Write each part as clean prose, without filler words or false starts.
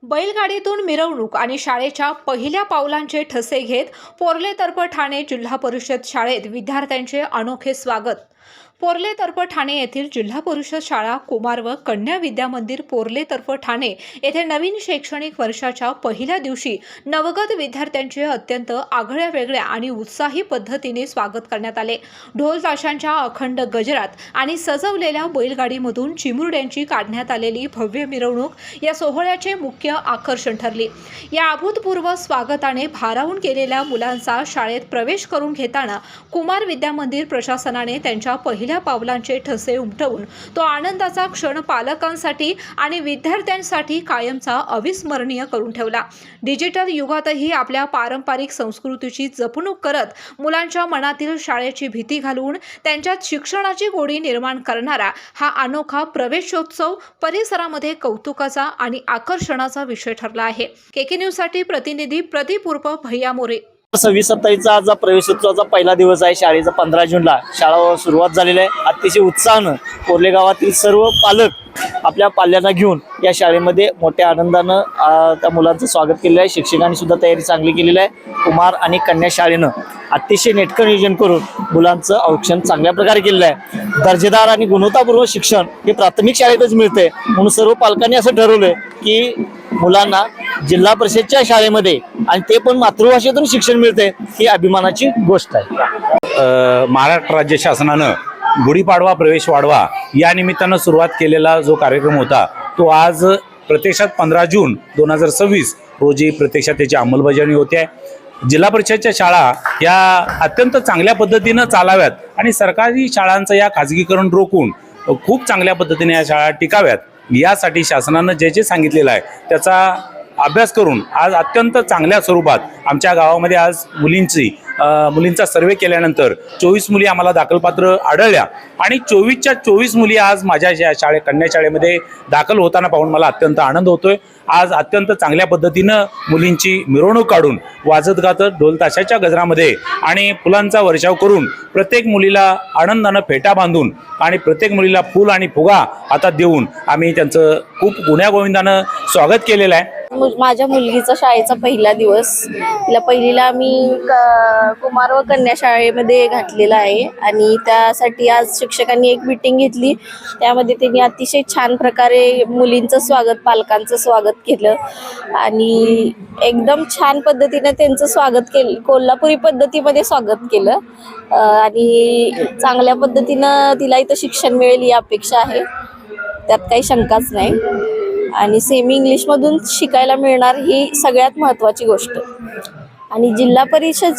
बैलगाडीतून मिरवणूक आणि शाळेच्या पहिल्या पावलांचे ठसे घेत पोर्ले तर्फे ठाणे जिल्हा परिषद शाळेत विद्यार्थ्यांचे अनोखे स्वागत। पोर्ले तर्फे ठाणे येथील जिल्हा परिषद शाळा कुमार व कन्या विद्या मंदिर पोर्ले तर्फे ठाणे येथे नवीन शैक्षणिक वर्षाच्या पहिल्या दिवशी नवगत विद्यार्थ्यांचे अत्यंत आगळ्या वेगळ्या आणि उत्साही पद्धतीने स्वागत करण्यात आले। ढोल ताशांच्या अखंड गजरात आणि सजवलेल्या बैलगाडीमधून चिमुरड्यांची काढण्यात आलेली भव्य मिरवणूक या सोहळ्याचे मुख्य आकर्षण ठरली। या अभूतपूर्व स्वागताने भारावून गेलेल्या मुलांचा शाळेत प्रवेश करून घेताना कुमार विद्या मंदिर प्रशासनाने त्यांच्या पहिल्या पावलांचे ठसे उमटवून तो आनंदाचा क्षण पालकांसाठी आणि विद्यार्थ्यांसाठी कायमचा अविस्मरणीय करून ठेवला। डिजिटल युगातही आपल्या पारंपरिक संस्कृतीची जपणूक करत मुलांच्या मनातील शाळेची भीती घालवून त्यांच्यात शिक्षणाची गोडी निर्माण करणारा हा अनोखा प्रवेशोत्सव परिसरामध्ये कौतुकाचा आणि आकर्षणाचा विषय ठरला आहे। केके न्यूज साठी प्रतिनिधी प्रदीप उर्फ भैया मोरे। 26-27 आज प्रवेशोत्सवाचा पहिला दिवस आहे। शाळेचा 15 जूनला शाळा सुरुवात झालेली आहे। अतिशय उत्साहानं पोर्ले गावातील सर्व पालक आपल्या पाल्यांना घेऊन या शाळेमध्ये मोठ्या आनंदानं त्या मुलांचं स्वागत केलेलं आहे। शिक्षकांनी सुद्धा तयारी चांगली केलेली आहे। कुमार आणि कन्या शाळेनं अतिशय नेटकं नियोजन करून मुलांचं औक्षण चांगल्या प्रकारे केलेलं आहे। दर्जेदार आणि गुणवत्तापूर्ण शिक्षण हे प्राथमिक शाळेतच मिळते, म्हणून सर्व पालकांनी असं ठरवलंय की मुलांना जिल्हा परिषदच्या शाळेमध्ये आणि ते पण मातृभाषेतून शिक्षण मिळते ही अभिमानाची गोष्ट आहे। महाराष्ट्र राज्य शासनानं गुढीपाडवा प्रवेश वाढवा या निमित्तानं सुरुवात केलेला जो कार्यक्रम होता तो आज प्रत्यक्षात 15 जून 2026 रोजी प्रत्यक्षात त्याची अंमलबजावणी होते आहे। जिल्हा परिषदच्या शाळा या अत्यंत चांगल्या पद्धतीनं चालाव्यात आणि सरकारी शाळांचं या खाजगीकरण रोखून खूप चांगल्या पद्धतीने या शाळा टिकाव्यात यासाठी शासनानं जे जे सांगितलेलं आहे त्याचा अभ्यास करून आज अत्यंत चांगल्या स्वरूपात आमच्या गावामध्ये आज मुलींचा सर्वे केल्यानंतर 24 मुली आम्हाला दाखलपात्र आढळल्या आणि 24च्या 24 मुली आज माझ्या या कन्या शाळेमध्ये दाखल होताना पाहून मला अत्यंत आनंद होतोय। आज अत्यंत चांगल्या पद्धतीनं मुलींची मिरवणूक काढून वाजत गाजत ढोल ताशाच्या गजरामध्ये आणि फुलांचा वर्षाव करून प्रत्येक मुलीला आनंदानं फेटा बांधून आणि प्रत्येक मुलीला फूल आणि फुगा हातात देऊन आम्ही त्यांचं खूप गुण्यागोविंदानं स्वागत केलेलं आहे। माझ्या मुलगीचा शाळेचा पहिला दिवस, तिला पहिलीला मी कुमार व कन्या शाळेमध्ये घातलेला आहे आणि त्यासाठी आज शिक्षकांनी एक मीटिंग घेतली। त्यामध्ये त्यांनी अतिशय छान प्रकारे मुलींचं स्वागत, पालकांचं स्वागत केलं आणि एकदम छान पद्धतीने त्यांचं स्वागत केलं, कोल्हापुरी पद्धतीमध्ये स्वागत केलं आणि चांगल्या पद्धतीनं तिला इथं शिक्षण मिळेल ही अपेक्षा आहे, त्यात काही शंकाच नाही। आणि सेमी इंग्लिशमधून शिकायला मिळणार ही सगळ्यात महत्त्वाची गोष्ट आणि जिल्हा परिषद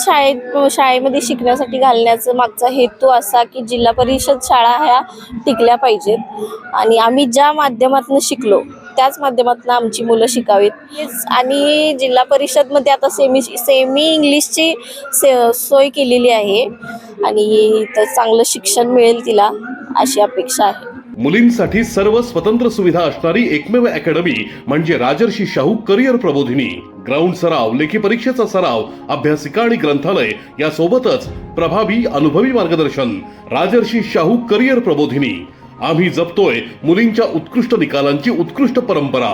शाळेमध्ये शिकण्यासाठी घालण्याचा मागचा हेतू असा की जिल्हा परिषद शाळा ह्या टिकल्या पाहिजेत आणि आम्ही ज्या माध्यमातून शिकलो त्याच माध्यमातून आमची मुलं शिकावीत आणि जिल्हा परिषदमध्ये आता सेमी इंग्लिशची सोय केलेली आहे आणि तर चांगलं शिक्षण मिळेल तिला अशी अपेक्षा आहे। मुलींसाठी सर्व स्वतंत्र सुविधा असणारी एकमेव अकॅडमी म्हणजे राजर्षी शाहू करिअर प्रबोधिनी। ग्राउंड सराव, लेखी परीक्षेचा सराव, अभ्यासिका आणि ग्रंथालय यासोबतच प्रभावी अनुभवी मार्गदर्शन। राजर्षी शाहू करिअर प्रबोधिनी। आम्ही जपतोय मुलींच्या उत्कृष्ट निकालांची उत्कृष्ट परंपरा।